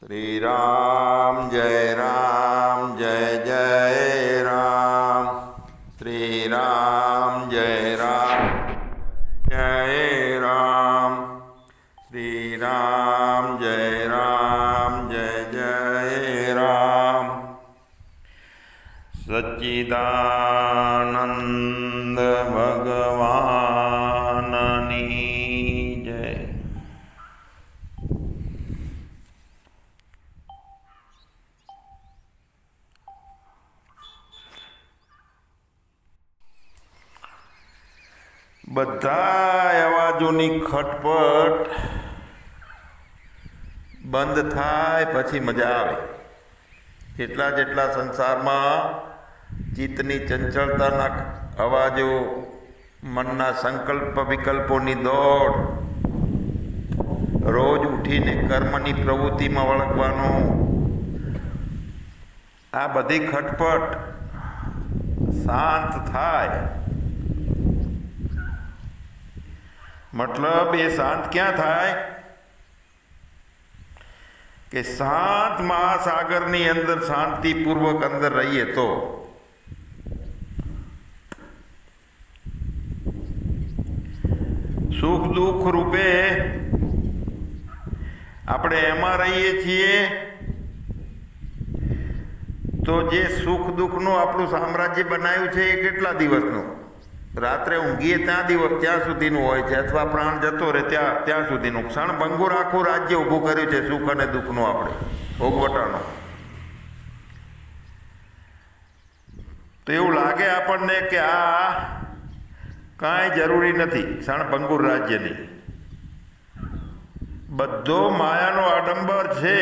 श्री राम जय जय राम। श्री राम जय जय राम। श्री राम जय जय राम। सच्चिदानंद भगवाननी जय। બધા અવાજોની ખટપટ બંધ થાય પછી મજા આવે। જેટલા જેટલા સંસારમાં ચિત્તની ચંચળતાના અવાજો, મનના સંકલ્પ વિકલ્પોની દોડ, રોજ ઉઠીને કર્મની પ્રવૃત્તિમાં વળગવાનું, આ બધી ખટપટ શાંત થાય। मतलब ये शांत क्या थाय कि शांत महासागरनी अंदर शांतिपूर्वक अंदर रहीए तो सुख दुख रूपे આપણે એમાં રહીએ છીએ તો જે સુખ દુઃખનું આપણું સામ્રાજ્ય બનાવ્યું છે એ કેટલા દિવસનું? રાત્રે ઊંઘીએ ત્યાં સુધીનું હોય છે, અથવા પ્રાણ જતો રહે ત્યાં સુધીનું ક્ષણ ભંગુર આખું રાજ્ય ઊભું કર્યું છે સુખ અને દુઃખનું આપણે ભોગવટાનું। તો એવું લાગે આપણને કે આ કાંઈ જરૂરી નથી ક્ષણ ભંગુર રાજ્યની। બધો માયાનો આડંબર છે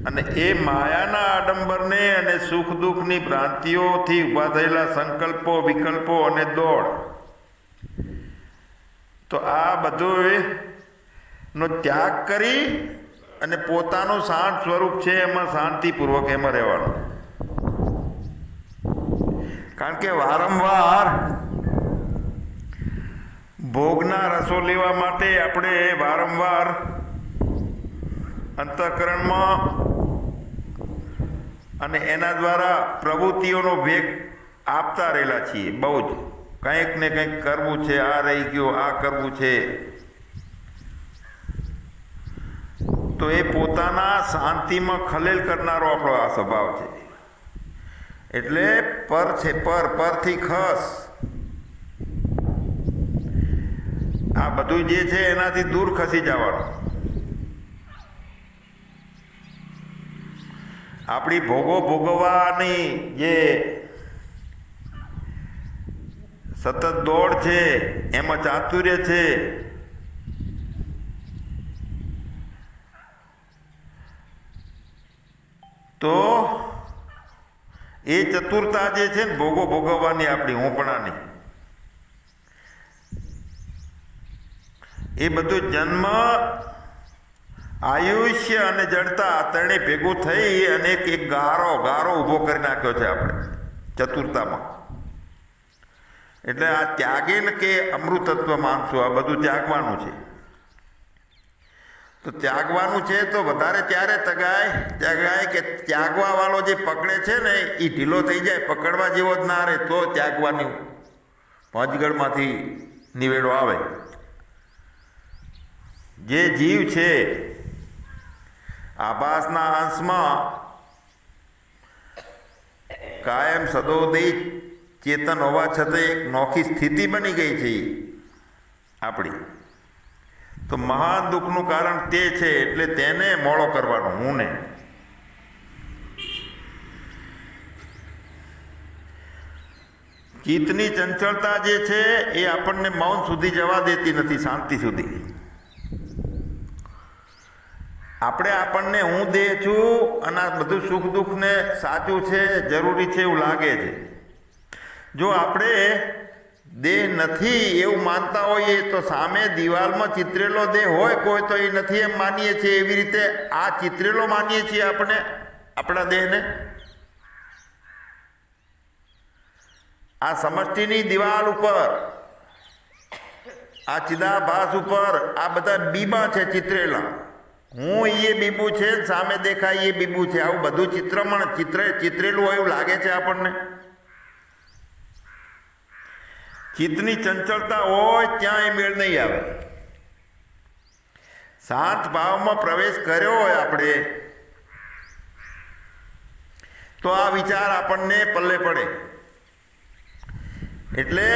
અને એ માયાના આડંબરને અને સુખ દુઃખની ભ્રાંતિઓથી ઊભા થયેલા સંકલ્પો વિકલ્પો અને દોડ, તો આ બધોનો ત્યાગ કરી અને પોતાનું શાંત સ્વરૂપ છે એમાં શાંતિપૂર્વક એમાં રહેવાનું। કારણ કે વારંવાર ભોગના રસો લેવા માટે આપણે વારંવાર અંતઃકરણમાં અને એના દ્વારા પ્રવૃત્તિઓનો વેગ આપતા રહેલા છીએ। બહુ જ કંઈક ને કંઈક કરવું છે, આ રહી ગયું, આ કરવું છે, તો એ પોતાના શાંતિમાં ખલેલ કરનારો આપણો આ સ્વભાવ છે। એટલે પર છે પરથી ખસ, આ બધું જે છે એનાથી દૂર ખસી જવાનું। આપણી ભોગવવાની જે સતત દોડ છે એમાં ચાતુર્ય છે, તો એ ચતુરતા જે છે ને ભોગવવાની આપણી હોંપણાની, એ બધું જન્મ, આયુષ્ય અને જડતા ત્રણેય ભેગું થઈ અને એક ગારો ઊભો કરી નાખ્યો છે આપણે ચતુરતામાં। એટલે આ ત્યાગીને કે અમૃતત્વ માનશું, આ બધું ત્યાગવાનું છે। તો ત્યાગવાનું છે તો વધારે ત્યારે ત્યાગાય કે ત્યાગવા વાળો જે પકડે છે ને એ ઢીલો થઈ જાય, પકડવા જેવો જ ના રહે તો ત્યાગવાની પંચગઢમાંથી નિવેડો આવે। જે જીવ છે આભાસના અંશમાં કાયમ સદોદય ચેતન હોવા છતાં એક નોખી સ્થિતિ બની ગઈ છે આપણી, તો મહાન દુઃખનું કારણ તે છે। એટલે તેને મોળો કરવાનો હું ને। ચિત્તની ચંચળતા જે છે એ આપણને મૌન સુધી જવા દેતી નથી, શાંતિ સુધી। આપણને હું દેહ છું અને આ બધું સુખ દુઃખને સાચું છે, જરૂરી છે એવું લાગે છે। જો આપણે દેહ નથી એવું માનતા હોઈએ તો સામે દિવાલમાં ચિતરેલો દેહ હોય કોઈ તો એ નથી એમ માનીએ છીએ, એવી રીતે આ ચિતરેલો માનીએ છીએ આપણે આપણા દેહને। આ સમષ્ટિની દિવાલ ઉપર, આ ચિદાભાસ ઉપર આ બધા બીબા છે ચિતરેલા। હું એ બીબું છે, સામે દેખાય એ બીબું છે, આવું બધું ચિત્રેલું હોય એવું લાગે છે આપણને. ચિત્તની ચંચળતા હોય ત્યાં એ મેળ નહીં આવે. શાંત ભાવમાં પ્રવેશ કર્યો હોય આપણે તો આ વિચાર આપણને પલ્લે પડે. એટલે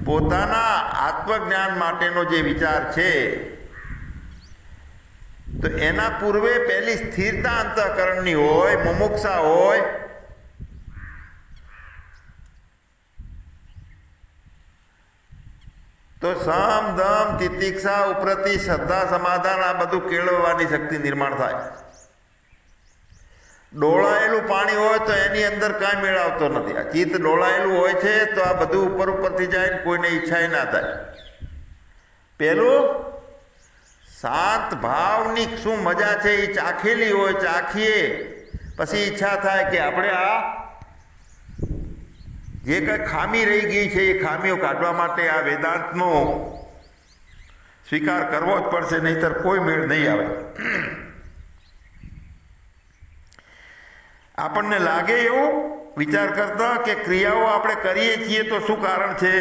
પોતાના આત્મજ્ઞાન માટેનો જે વિચાર છે તો એના પૂર્વે પહેલી સ્થિરતા અંતઃકરણની હોય, મુમુક્ષા હોય. તો સમ દમ તિતિક્ષા ઉપરતિ શ્રદ્ધા સમાધાન આ બધું કેળવવાની શક્તિ નિર્માણ થાય. ડોળાયેલું પાણી હોય તો એની અંદર કાંઈ મેળ આવતો નથી. આ ચિત્ત ડોળાયેલું હોય છે તો આ બધું ઉપરથી જાય ને કોઈને ઈચ્છા ના થાય. પેલું શાંત ભાવની શું મજા છે એ ચાખેલી હોય, ચાખીએ પછી ઈચ્છા થાય કે આપણે આ જે કંઈ ખામી રહી ગઈ છે એ ખામીઓ કાઢવા માટે આ વેદાંતનો સ્વીકાર કરવો જ પડશે, નહીંતર કોઈ મેળ નહીં આવે. આપણને લાગે એવું વિચાર કરતા કે ક્રિયાઓ આપણે કરીએ છીએ તો શું કારણ છે,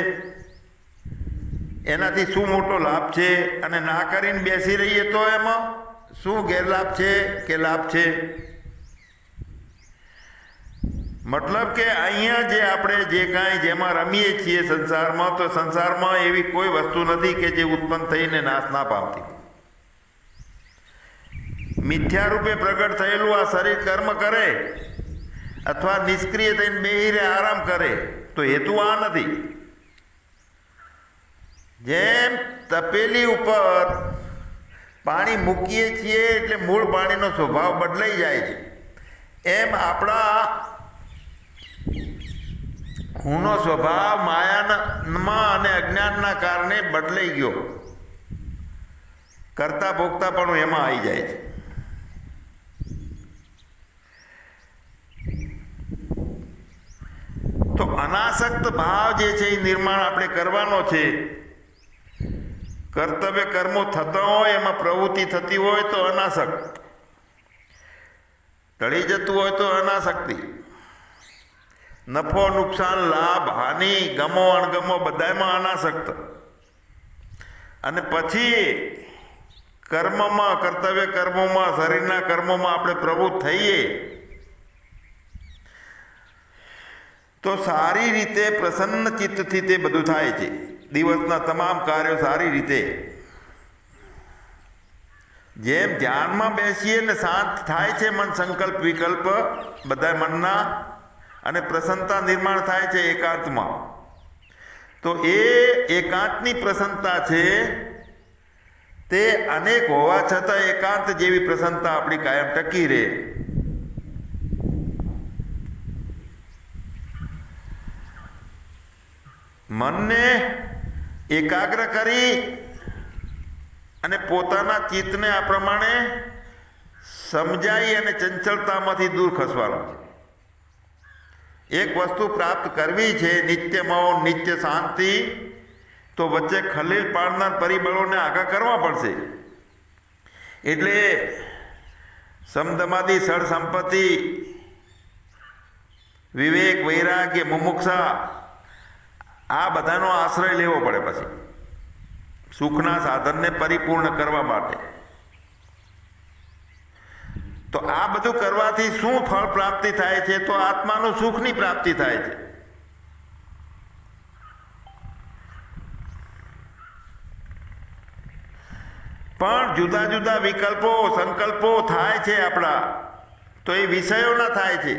એનાથી શું મોટો લાભ છે, અને ના કરીને બેસી રહીએ તો એમાં શું ગેરલાભ છે કે લાભ છે. મતલબ કે અહીંયા જે આપણે જે કાંઈ જેમાં રમીએ છીએ સંસારમાં, તો સંસારમાં એવી કોઈ વસ્તુ નથી કે જે ઉત્પન્ન થઈને નાશ ના પામતી. મિથ્યા રૂપે પ્રગટ થયેલું આ શરીર કર્મ કરે અથવા નિષ્ક્રિય થઈને બેહીને આરામ કરે તો હેતુ આ નથી. જેમ તપેલી ઉપર પાણી મૂકીએ છીએ એટલે મૂળ પાણીનો સ્વભાવ બદલાઈ જાય છે, એમ આપણા હુંનો સ્વભાવ માયામાં અને અજ્ઞાનના કારણે બદલાઈ ગયો. કરતા ભોગતા પણ એમાં આવી જાય છે. તો અનાસક્ત ભાવ જે છે એ નિર્માણ આપણે કરવાનો છે. કર્તવ્ય કર્મો થતા હોય, એમાં પ્રવૃત્તિ થતી હોય તો અનાસક્ત, ટળી જતું હોય તો અનાસક્તિ. નફો નુકસાન લાભ હાનિ ગમો અણગમો બધામાં અનાસક્ત. અને પછી કર્મમાં, કર્તવ્ય કર્મોમાં, શરીરના કર્મોમાં આપણે પ્રવૃત્ત થઈએ તો સારી રીતે પ્રસન્ન ચિત્તથી તે બધું થાય છે. દિવસના તમામ કાર્યો સારી રીતે, જેમ ધ્યાનમાં બેસીએ ને શાંત થાય છે મન, સંકલ્પ વિકલ્પ બધા મનના, અને પ્રસન્નતા નિર્માણ થાય છે એકાંતમાં. તો એ એકાંતની પ્રસન્નતા છે તે અનેક હોવા છતાં એકાંત જેવી પ્રસન્નતા આપણી કાયમ ટકી રહે. મનને એકાગ્ર કરી અને પોતાના ચિત્તને આ પ્રમાણે સમજાઈ અને ચંચળતામાંથી દૂર ખસવાનો છે. એક વસ્તુ પ્રાપ્ત કરવી છે, નિત્ય મૌન, નિત્ય શાંતિ, તો વચ્ચે ખલેલ પાડનાર પરિબળોને આગા કરવા પડશે. એટલે સમદમાદી સળ સંપત્તિ, વિવેક, વૈરાગ્ય, મુમુક્ષા આ બધાનો આશ્રય લેવો પડે પછી સુખના સાધનને પરિપૂર્ણ કરવા માટે. તો આ બધું કરવાથી શું ફળ પ્રાપ્તિ થાય છે? તો આત્માનું સુખની પ્રાપ્તિ થાય છે. પણ જુદા જુદા વિકલ્પો, સંકલ્પો થાય છે આપણા, તો એ વિષયોના થાય છે,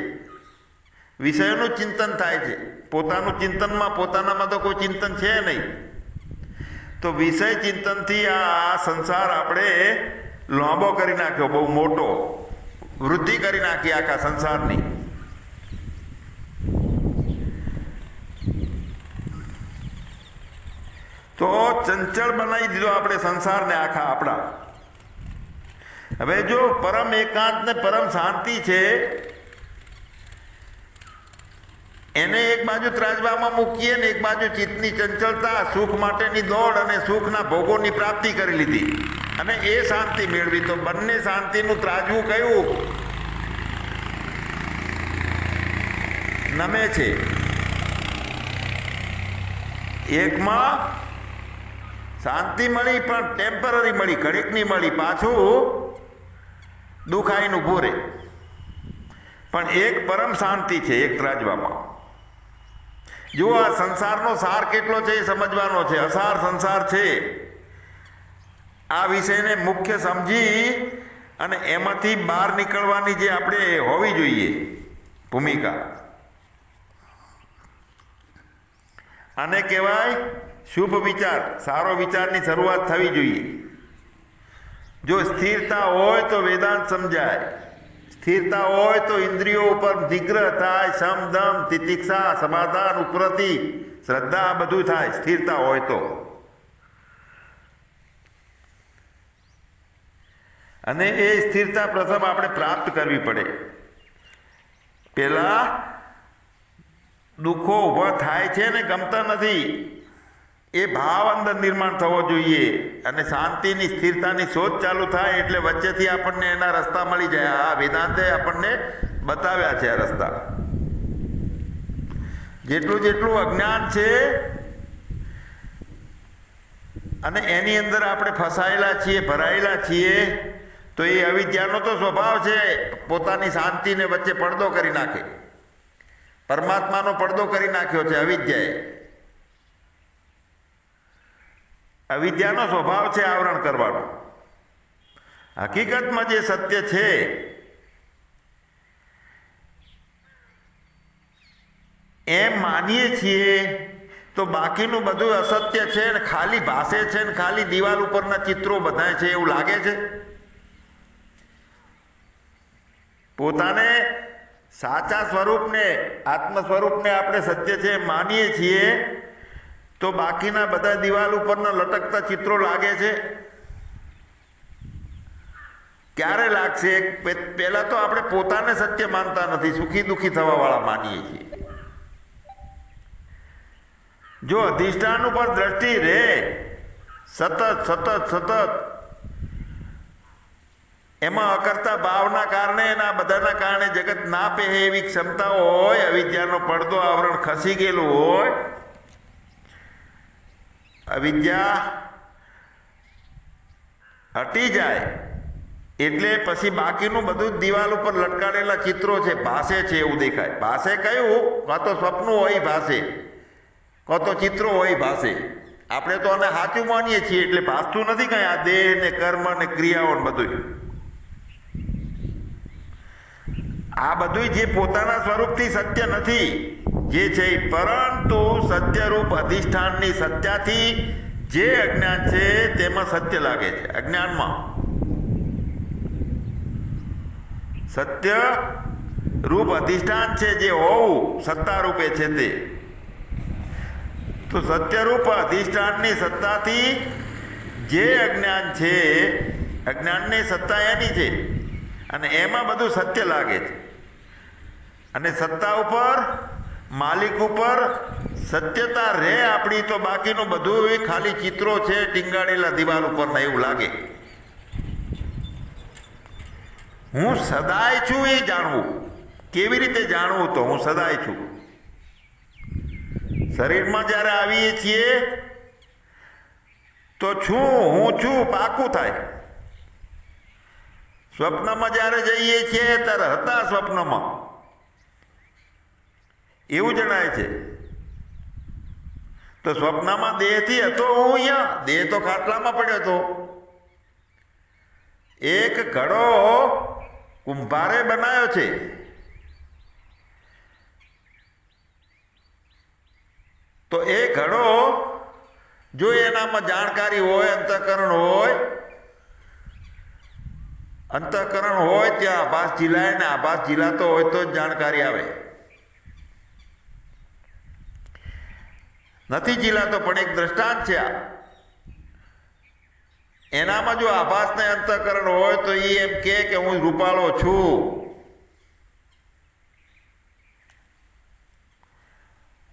વિષયોનું ચિંતન થાય છે. પોતાનું ચિંતનમાં, પોતાનામાં તો કોઈ ચિંતન છે નહીં. તો વિષય ચિંતનથી આ સંસાર આપણે લાંબો કરી નાખ્યો, બહુ મોટો, વૃદ્ધિ કરી નાખી આખા સંસારની. તો ચંચળ બનાવી દીધો આપણે સંસારને આખા આપણા. હવે જો પરમ એકાંત ને પરમ શાંતિ છે એને એક બાજુ ત્રાજવામાં મૂકીએ ને એક બાજુ ચિત્તની ચંચળતા, સુખ માટેની દોડ અને સુખના ભોગોની પ્રાપ્તિ કરી લીધી. અને એ શાંતિ મેળવી. તો બંને શાંતિનું ત્રાજવું કયું નમે છે? એકમાં શાંતિ મળી પણ ટેમ્પરરી મળી, ઘડીકની મળી, પાછું દુઃખ આવીને ઊભું રહે. પણ એક પરમ શાંતિ છે એક ત્રાજવામાં. જો આ સંસારનો સાર કેટલો છે એ સમજવાનો છે. અસાર સંસાર છે. આ વિષયને મુખ્ય સમજી અને એમાંથી બહાર નીકળવાની જે આપણે હોવી જોઈએ ભૂમિકા, આને કહેવાય શુભ વિચાર. સારો વિચારની શરૂઆત થવી જોઈએ. જો સ્થિરતા હોય તો વેદાંત સમજાય, સ્થિરતા હોય તો ઇન્દ્રિયો ઉપર નિગ્રહ થાય, શમ દમ તિતિક્ષા સમાધાન ઉપરતિ શ્રદ્ધા બધું થાય સ્થિરતા હોય તો. અને એ સ્થિરતા પ્રથમ આપણે પ્રાપ્ત કરવી પડે. પેલા દુઃખો ઊભા થાય છે ને ગમતા નથી, એ ભાવ અંદર નિર્માણ થવો જોઈએ. અને શાંતિની સ્થિરતાની શોધ ચાલુ થાય એટલે વચ્ચેથી આપણને એના રસ્તા મળી જાય. આ વેદાંતે આપણને બતાવ્યા છે આ રસ્તા. જેટલું જેટલું અજ્ઞાન છે અને એની અંદર આપણે ફસાયેલા છીએ, ભરાયેલા છીએ, તો એ અવિદ્યાનો તો સ્વભાવ છે પોતાની શાંતિને વચ્ચે પડદો કરી નાખે. પરમાત્માનો પડદો કરી નાખ્યો છે અવિદ્યાએ. અવિદ્યાનો સ્વભાવ છે આવરણ કરવાનો. હકીકતમાં જે સત્ય છે એમ માનીએ છીએ તો બાકીનું બધું અસત્ય છે ને ખાલી ભાષે છે ને ખાલી દિવાલ ઉપરના ચિત્રો બધાય છે એવું લાગે છે. પોતાને સાચા સ્વરૂપને, આત્મ સ્વરૂપને આપણે સત્ય છે માનીએ છીએ તો બાકીના બધા દિવાલ ઉપરના લટકતા ચિત્રો લાગે છે. ક્યારે લાગશે? પહેલા તો આપણે પોતાને સત્ય માનતા નથી, સુખી દુઃખી થવા વાળા માનીએ છીએ. જો અધિષ્ઠાન ઉપર દ્રષ્ટિ રહે સતત સતત સતત, એમાં અકર્તા ભાવના કારણે એના બધાના કારણે જગત ના પહે એવી ક્ષમતા હોય, અવિદ્યાનો પડદો આવરણ ખસી ગયેલું હોય, અવિદ્યા હટી જાય એટલે પછી બાકીનું બધું દિવાલ ઉપર લટકાડેલા ચિત્રો છે, ભાષે છે એવું દેખાય. ભાષે કયું? કાં તો સ્વપ્ન હોય ભાષે, કાં તો ચિત્રો હોય ભાષે. આપણે તો આને સાચું માનીએ છીએ એટલે ભાસતું નથી કાંઈ. આ દેહ ને કર્મ ને ક્રિયાઓ ને બધું, આ બધું જે પોતાના સ્વરૂપથી સત્ય નથી જે છે, પરંતુ સત્યરૂપ અધિષ્ઠાનની સત્યાથી જે અજ્ઞાન છે તેમાં સત્ય લાગે છે. અજ્ઞાનમાં સત્ય રૂપ અધિષ્ઠાન છે જે હોવું સત્તા રૂપે છે તે. તો સત્યરૂપ અધિષ્ઠાનની સત્તાથી જે અજ્ઞાન છે, અજ્ઞાનની સત્તા એની છે અને એમાં બધું સત્ય લાગે છે. અને સત્તા ઉપર, માલિક ઉપર સત્યતા રહે આપણી તો બાકીનું બધું ખાલી ચિત્રો છે ટીંગાડેલા દિવાલ ઉપરના એવું લાગે. હું સદાય છું એ જાણવું. કેવી રીતે જાણવું? તો હું સદાય છું. શરીરમાં જ્યારે આવીએ છીએ તો હું છું પાકું થાય. સ્વપ્નમાં જ્યારે જઈએ છીએ ત્યારે હતા સ્વપ્નમાં એવું જણાય છે. તો સ્વપ્નમાં દેહથી હતો હું અહીંયા, દેહ તો ખાટલામાં પડ્યો હતો. એક ઘડો કુંભારે બનાવ્યો છે. તો એ ઘડો જો એનામાં જાણકારી હોય, અંતઃકરણ હોય, અંતઃકરણ હોય ત્યાં આભાસ ઝીલાય ને આભાસ ઝીલાતો હોય તો જ જાણકારી આવે. નથી ઝીલાતો પણ એક દ્રષ્ટાંત છે આ. એનામાં જો આભાસ ને અંતઃકરણ હોય તો એ એમ કે હું રૂપાળો છું,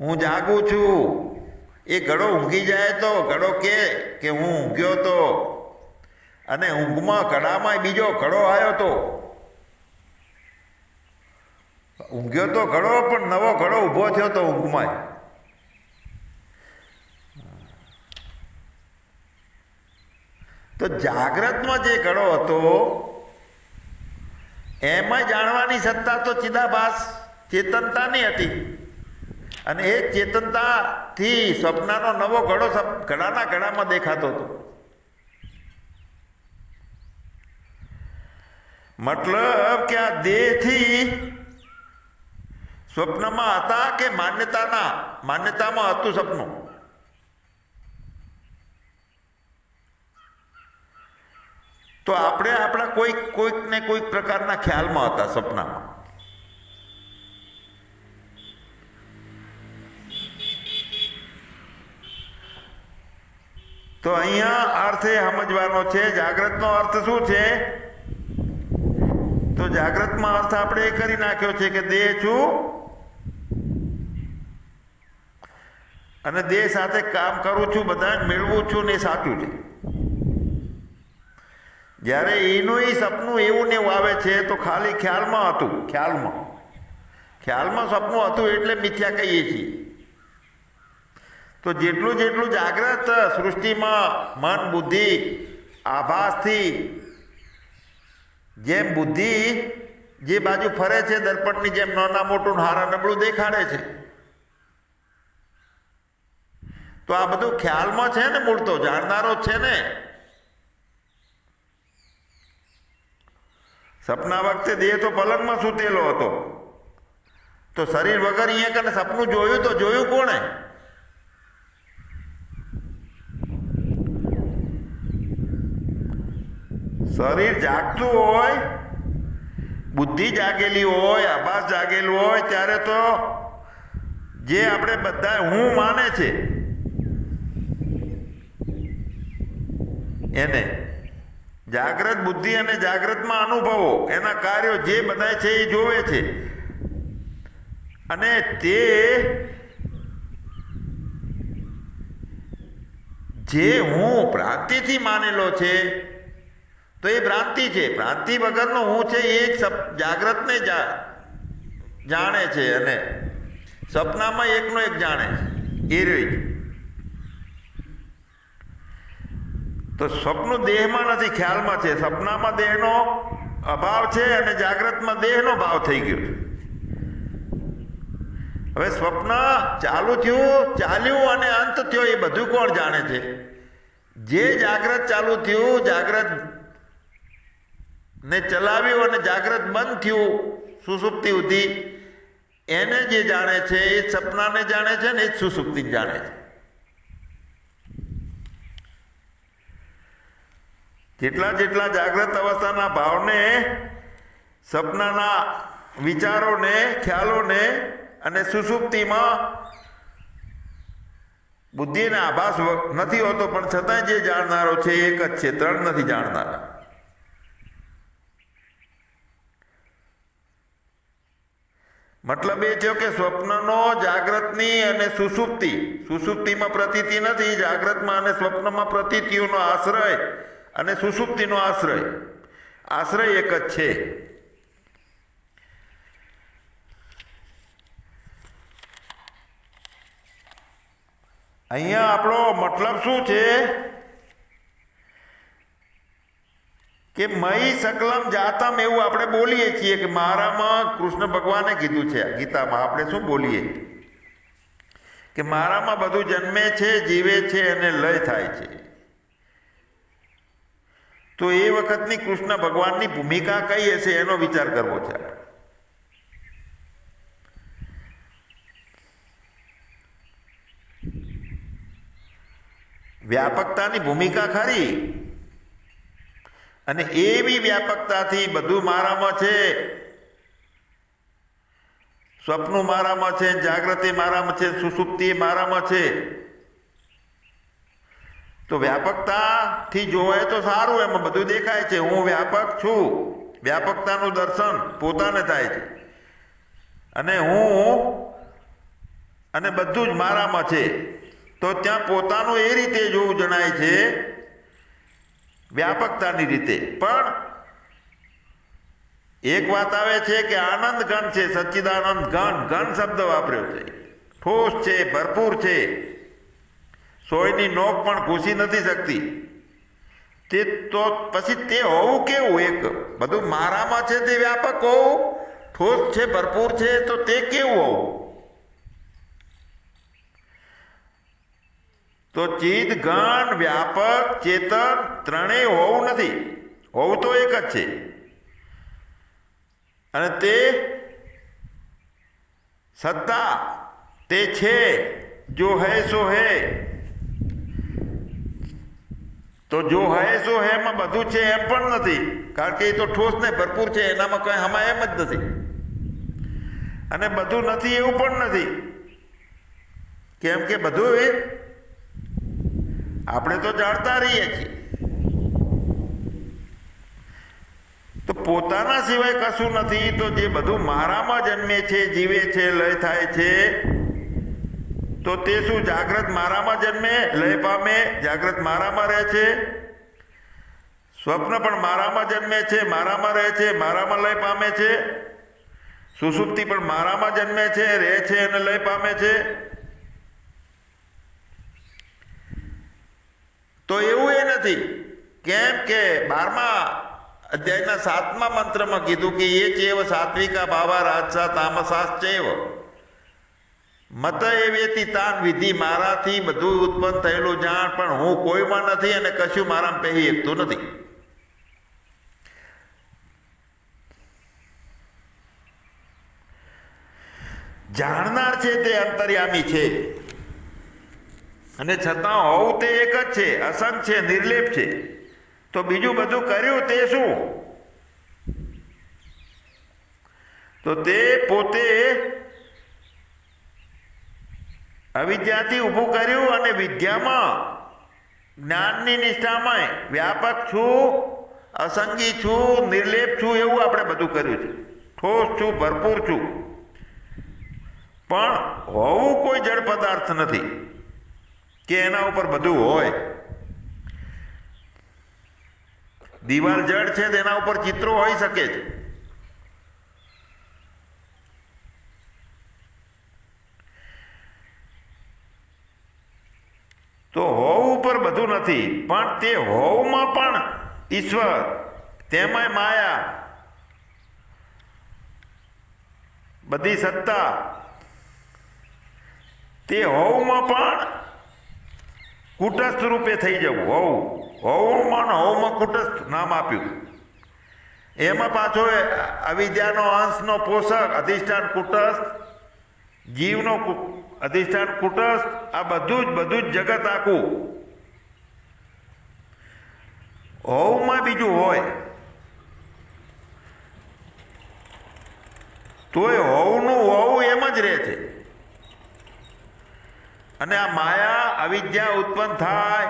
હું જાગું છું. એ ઘડો ઊંઘી જાય તો ઘડો કે હું ઊંઘ્યો તો, અને ઊંઘમાં ઘડામાં બીજો ઘડો આવ્યો તો ઊંઘ્યો તો ઘડો પણ નવો ઘડો ઊભો થયો તો ઊંઘમાં. તો જાગ્રતમાં જે ઘડો હતો એમાં જાણવાની સત્તા તો ચિદાભાસ ચેતનતાની હતી અને એ ચેતનતાથી સ્વપ્નનો નવો ઘડો ઘડાના ઘડામાં દેખાતો હતો. મતલબ કે આ દેહથી સ્વપ્નમાં હતા કે માન્યતામાં હતું સપનું? તો આપણે આપણા કોઈક ને કોઈક પ્રકારના ખ્યાલમાં હતા સપનામાં. તો અહીંયા અર્થ એ સમજવાનો છે. જાગ્રતનો અર્થ શું છે? તો જાગ્રતમાં અર્થ આપણે એ કરી નાખ્યો છે કે દેહ છું અને દેહ સાથે કામ કરું છું, બધા મેળવું છું ને એ સાચું છે. જ્યારે એનું એ સપનું એવું ને એવું આવે છે તો ખાલી ખ્યાલમાં હતું. ખ્યાલમાં સપનું હતું એટલે મિથ્યા કહીએ છીએ. તો જેટલું જાગ્રત સૃષ્ટિમાં મન બુદ્ધિ આભાસથી જેમ બુદ્ધિ જે બાજુ ફરે છે દર્પણની જેમ નાના મોટું હારા નબળું દેખાડે છે, તો આ બધું ખ્યાલમાં છે ને. મૂળ તો જાણનારો જ છે ને. સપના વખતે દેહ તો પલંગમાં સૂતેલો હતો, તો શરીર વગર અહીંયા કને સપનું જોયું તો જોયું કોણે? શરીર જાગતું હોય, બુદ્ધિ જાગેલી હોય, આભાસ જાગેલું હોય ત્યારે તો જે આપણે બધા હું માને છે એને જાગ્રત બુદ્ધિ અને જાગ્રતમાં અનુભવો એના કાર્યો જે બધા છે એ જોવે છે. અને તે જે હું ભ્રાંતિથી માનેલો છે તો એ ભ્રાંતિ છે. ભ્રાંતિ વગરનો હું છે એ જાગ્રતને જાણે છે અને સપનામાં એકનો એક જાણે છે એ રહી. તો સ્વપ્ન દેહમાં નથી, ખ્યાલમાં છે. સપનામાં દેહનો અભાવ છે અને જાગ્રતમાં દેહનો ભાવ થઈ ગયો છે. હવે સ્વપ્ન ચાલુ થયું, ચાલ્યું અને અંત થયો એ બધું કોણ જાણે છે? જે જાગ્રત ચાલુ થયું, જાગ્રત ને ચલાવ્યું અને જાગ્રત બંધ થયું સુષુપ્તિ સુધી, એને જે જાણે છે એ સપનાને જાણે છે ને એ જ સુષુપ્તિ જાણે છે. જેટલા જાગ્રત અવસ્થાના ભાવને, સપનાના વિચારોને, ખ્યાલોને અને સુષુપ્તિમાં બુદ્ધિને આભાસ નથી હોતો, પણ છતાંય જે જાણનારો છે એક જ છે, ત્રણ નથી જાણનારા. મતલબ એ થયો કે સ્વપ્નનો જાગ્રતની અને સુષુપ્તિમાં પ્રતીતિ નથી, જાગ્રતમાં અને સ્વપ્નમાં પ્રતીતિઓનો આશ્રય અને સુષુપ્તિનો આશ્રય એક જ છે. અહીંયા આપણો મતલબ શું છે કે મયી સકલમ જાતમ એવું આપણે બોલીએ છીએ કે મારામાં, કૃષ્ણ ભગવાને કીધું છે ગીતામાં, આપણે શું બોલીએ કે મારામાં બધું જન્મે છે, જીવે છે અને લય થાય છે. તો એ વખતની કૃષ્ણ ભગવાનની ભૂમિકા કઈ હશે એનો વિચાર કરવો છે. વ્યાપકતાની ભૂમિકા ખરી, અને એવી વ્યાપકતાથી બધું મારામાં છે, સ્વપ્ન મારામાં છે, જાગૃતિ મારામાં છે, સુષુપ્તિ મારામાં છે. તો વ્યાપકતાથી જોવે તો સારું, એમાં બધું દેખાય છે. હું વ્યાપક છું, વ્યાપકતાનું દર્શન પોતાને થાય છે, અને અને બધું જ મારામાં છે. તો ત્યાં પોતાનું એ રીતે જોવું જણાય છે, વ્યાપકતાની રીતે. પણ એક વાત આવે છે કે આનંદ ઘન છે, સચ્ચિદાનંદ ઘન, ઘન શબ્દ વાપર્યો છે. ઠોસ છે, ભરપૂર છે, સોયની નોક પણ ઘૂસી નથી શકતી. તે તો પછી તે હોવું કેવું? એક બધું મારામાં છે તે વ્યાપક હોવું, ઠોસ છે, ભરપૂર છે, તો તે કેવું હોવું? તો ચિદ, ઘન, વ્યાપક, ચેતન ત્રણેય હોવું નથી. હોવું તો એક જ છે. અને તે સત્તા, તે છે, જો હૈ સો હૈ. તો જો હૈ સો હૈ માં બધું છે એમ પણ નથી, કારણ કે એ તો ઠોસ ને ભરપૂર છે, એનામાં કઈ હમા એમ જ નથી. અને બધું નથી એવું પણ નથી, કેમ કે બધું આપણે તો જાણતા રહીએ છીએ. તો પોતાના સિવાય કશું નથી. તો જે બધું મારામાં જન્મે છે, જીવે છે, લય થાય છે, તો તે શું જાગ્રત મારામાં જન્મે, લય પામે, જાગ્રત મારામાં રહે છે. સ્વપ્ન પણ મારામાં જન્મે છે, મારામાં રહે છે, મારામાં લય પામે છે. સુષુપ્તિ પણ મારામાં જન્મે છે, રહે છે અને લય પામે છે. તો એવું એ નથી. કેમ કે 12મા અધ્યાયના 7મા મંત્રમાં કીધું કે એ ચેવ સાત્વિકા ભાવા રાજસા તામસાશ્ચૈવ મત એવેતી તાન વિધિ. મારાથી બધું ઉત્પન્ન થયેલું જાણ, પણ હું કોઈમાં નથી અને કશું મારામાં પહેરી શકતું નથી. જાણનાર છે તે અંતર્યામી છે, અને છતાં હોવું તે એક જ છે, અસંગ છે, નિર્લેપ છે. તો બીજું બધું કર્યું તે શું? તો તે પોતે અવિદ્યાથી ઊભું કર્યું અને વિદ્યામાં, જ્ઞાનની નિષ્ઠામાં વ્યાપક છું, અસંગી છું, નિર્લેપ છું, એવું આપણે બધું કર્યું છે. ઠોસ છું, ભરપૂર છું. પણ હોવું કોઈ જડ પદાર્થ નથી કે એના ઉપર બધું હોય. દિવાલ જડ છે, તેના ઉપર ચિત્રો હોઈ શકે છે. તો હોવું ઉપર બધું નથી, પણ તે હોવમાં પણ ઈશ્વર, તેમાંય માયા, બધી સત્તા, તે હોવમાં પણ કુટસ્થ રૂપે થઈ જવું. હોવમાં કુટસ્થ નામ આપ્યું. એમાં પાછો અવિદ્યાનો અંશનો પોષક અધિષ્ઠાન કુટસ્થ, જીવનો અધિષ્ઠાન કુટસ્થ, આ બધું જ જગત આખું હોવમાં બીજું હોય. તોય હોવનું હોવું એમ જ રહે છે. અને આ માયા અવિદ્યા ઉત્પન્ન થાય.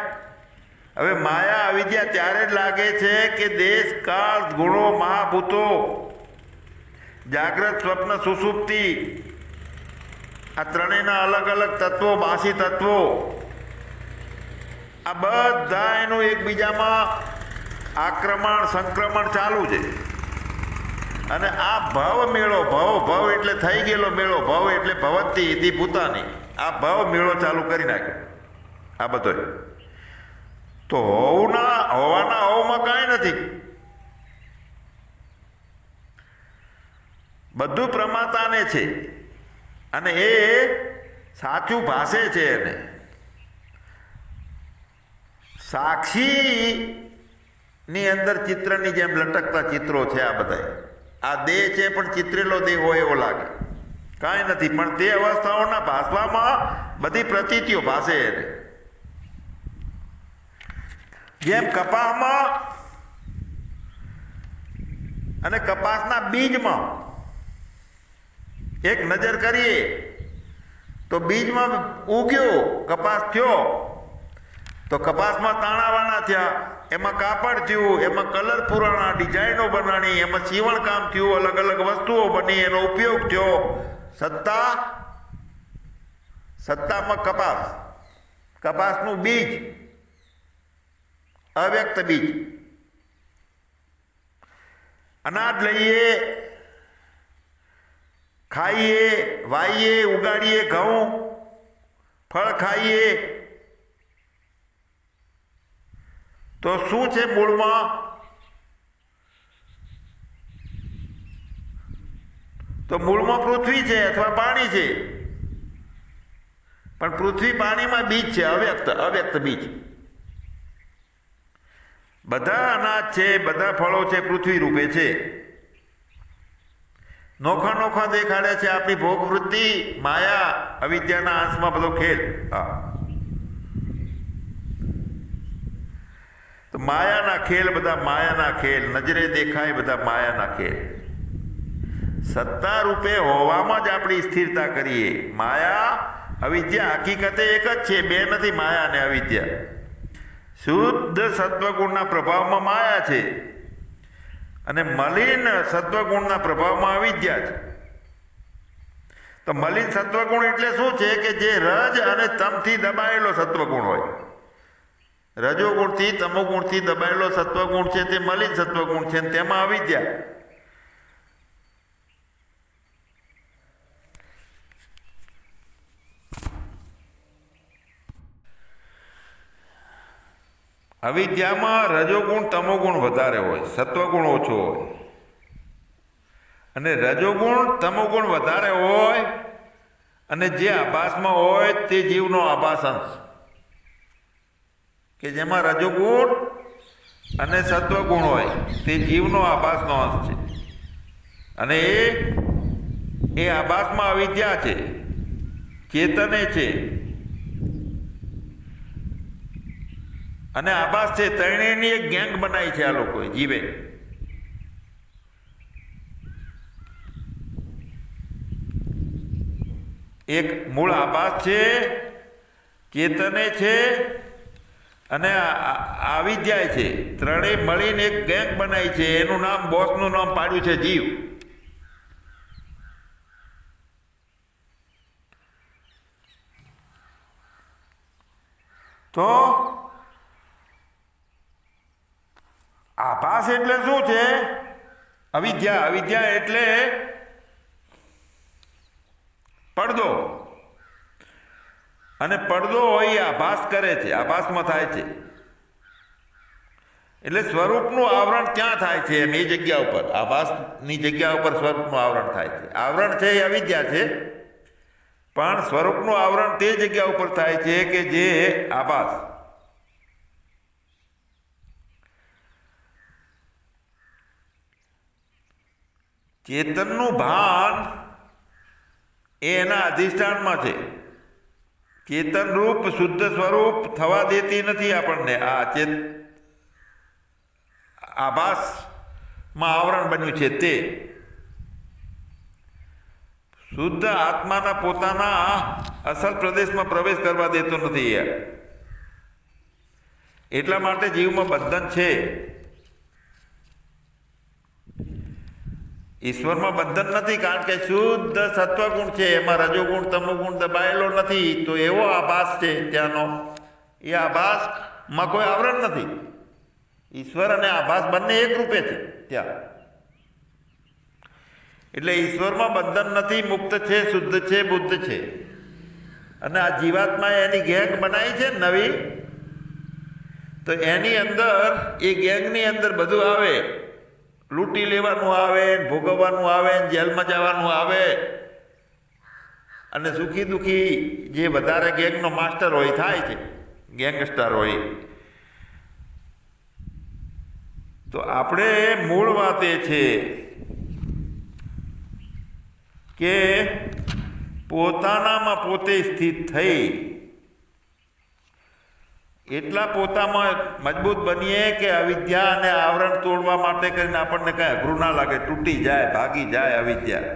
હવે માયા અવિદ્યા ત્યારે જ લાગે છે કે દેશ કાળ ગુણો મહાભૂતો, જાગ્રત, સ્વપ્ન, સુષુપ્તિ, આ ત્રણેયના અલગ અલગ તત્વો, બાસી તત્વો, આ બધા એનું એકબીજામાં આક્રમણ સંક્રમણ ચાલુ છે. અને આ ભવ મેળો, ભવ એટલે થઈ ગયેલો મેળો, ભવ એટલે ભવતી ઇતિ ભૂતાની, આ ભવ મેળો ચાલુ કરી નાખ્યો આ બધો. તો હોવાના હોવમાં કાંઈ નથી, બધું પ્રમાતાને છે. અને એ સાચું ભાષે છે. એને સાક્ષી ની અંદર ચિત્રની જેમ લટકતા ચિત્રો છે આ બધા. આ દેહ છે પણ ચિત્રેલો દેહ હોય એવો લાગે, કાંઈ નથી. પણ તે અવસ્થાઓના ભાષવામાં બધી પ્રતીતિઓ ભાષે એને. જેમ કપાસમાં અને કપાસના બીજમાં એક નજર કરીએ તો બીજમાં ઉગ્યો, કપાસ થયો, તો કપાસમાં તાણાવાણા થયા, એમાં કાપડ થયું, એમાં કલર પુરાણા, ડિઝાઇનો બનાવી, એમાં સીવણ કામ થયું, અલગ અલગ વસ્તુઓ બની, એનો ઉપયોગ થયો. સત્તામાં કપાસનું બીજ, અવ્યક્ત બીજ, અનાજ લઈએ, ખાઈએ, વાઈએ, ઉગાડીએ, ઘઉં ફળ ખાઈએ, તો શું છે મૂળમાં? તો મૂળમાં પૃથ્વી છે અથવા પાણી છે, પણ પૃથ્વી પાણીમાં બીજ છે, અવ્યક્ત બીજ. બધા અનાજ છે, બધા ફળો છે, પૃથ્વી રૂપે છે. નોખા નોખા દેખાડે છે આપણી ભોગવૃત્તિ, માયા, અવિદ્યાના અંશમાં બધો ખેલ. હા, તો માયાના ખેલ, બધા માયાના ખેલ, નજરે દેખાય બધા માયાના ખેલ. સત્તા રૂપે હોવામાં જ આપણી સ્થિરતા કરીએ. માયા અવિદ્યા હકીકતે એક જ છે, બે નથી માયા અને અવિદ્યા. શુદ્ધ સત્વગુણના પ્રભાવમાં માયા છે અને મલિન સત્વગુણના પ્રભાવમાં અવિદ્યા છે. તો મલિન સત્વગુણ એટલે શું છે કે જે રજ અને તમથી દબાયેલો સત્વગુણ હોય. રજોગુણથી તમોગુણથી દબાયેલો સત્વગુણ છે તે મલિન સત્વગુણ છે, તેમાં અવિદ્યા. અવિદ્યામાં રજોગુણ તમોગુણ વધારે હોય, સત્વગુણ ઓછો હોય. અને રજોગુણ તમોગુણ વધારે હોય અને જે આભાસમાં હોય તે જીવનો આભાસ અંશ, કે જેમાં રજોગુણ અને સત્વગુણ હોય તે જીવનો આભાસનો અંશ છે. અને એ આભાસમાં અવિદ્યા છે, ચેતને છે અને આભાસ છે. ત્રણેયની એક ગેંગ બનાવી છે આ લોકોએ, જીવે. એક મૂળ આભાસ છે, ચેતને છે અને અવિદ્યા છે. ત્રણેય મળીને એક ગેંગ બનાવી છે. એનું નામ, બોસનું નામ પાડ્યું છે જીવ. તો આભાસ એટલે શું છે? અવિદ્યા. અવિદ્યા એટલે પડદો. અને પડદો હોય એ આભાસ કરે છે, આભાસમાં થાય છે. એટલે સ્વરૂપનું આવરણ ક્યાં થાય છે? એમ એ જગ્યા ઉપર, આભાસની જગ્યા ઉપર સ્વરૂપનું આવરણ થાય છે. આવરણ છે એ અવિદ્યા છે, પણ સ્વરૂપનું આવરણ તે જગ્યા ઉપર થાય છે કે જે આભાસ. ચેતનનું ભાન એ એના અધિષ્ઠાનમાં છે. ચેતન રૂપ શુદ્ધ સ્વરૂપ થવા દેતી નથી આપણને. આ આભાસમાં આવરણ બન્યું છે તે શુદ્ધ આત્માના પોતાના અસલ પ્રદેશમાં પ્રવેશ કરવા દેતો નથી. એટલા માટે જીવમાં બંધન છે. ઈશ્વરમાં બંધન નથી, કારણ કે શુદ્ધ સત્વગુણ છે, એમાં રજોગુણ તમોગુણ દબાયેલો નથી. તો એવો આભાસ છે ત્યાંનો. એ આભાસમાં કોઈ આવરણ નથી. ઈશ્વર અને આભાસ બંને એક રૂપે છે ત્યાં. એટલે ઈશ્વરમાં બંધન નથી, મુક્ત છે, શુદ્ધ છે, બુદ્ધ છે. અને આ જીવાત્માએ એની ગેંગ બનાવી છે નવી. તો એની અંદર, એ ગેંગની અંદર બધું આવે. લૂંટી લેવાનું આવે, ભોગવવાનું આવે, જેલમાં જવાનું આવે. અને સુખી દુઃખી જે વધારે ગેંગનો માસ્ટર હોય થાય છે, ગેંગસ્ટર હોય. તો આપણે મૂળ વાત એ છે કે પોતાનામાં પોતે સ્થિત થઈ એટલા પોતામાં મજબૂત બનીએ કે અવિદ્યા અને આવરણ તોડવા માટે કરીને આપણને કઈ અઘરું ના લાગે, તૂટી જાય, ભાગી જાય અવિદ્યા.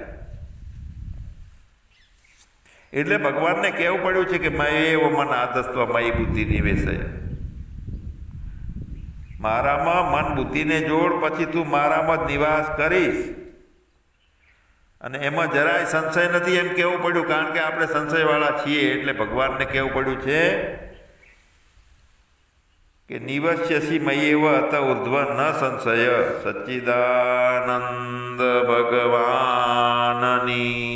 એટલે ભગવાનને કહેવું પડ્યું છે કે મયેવ મન આદસ્ત્વ મયી બુદ્ધિ નિવેશય. મારામાં મન બુદ્ધિને જોડ, પછી તું મારામાં જ નિવાસ કરીશ. અને એમાં જરાય સંશય નથી એમ કહેવું પડ્યું, કારણ કે આપણે સંશયવાળા છીએ. એટલે ભગવાનને કહેવું પડ્યું છે કે નિવસ્યસી મયેવ અત ઉર્ધ્વ ન સંશય. સચ્ચિદાનંદ ભગવાનની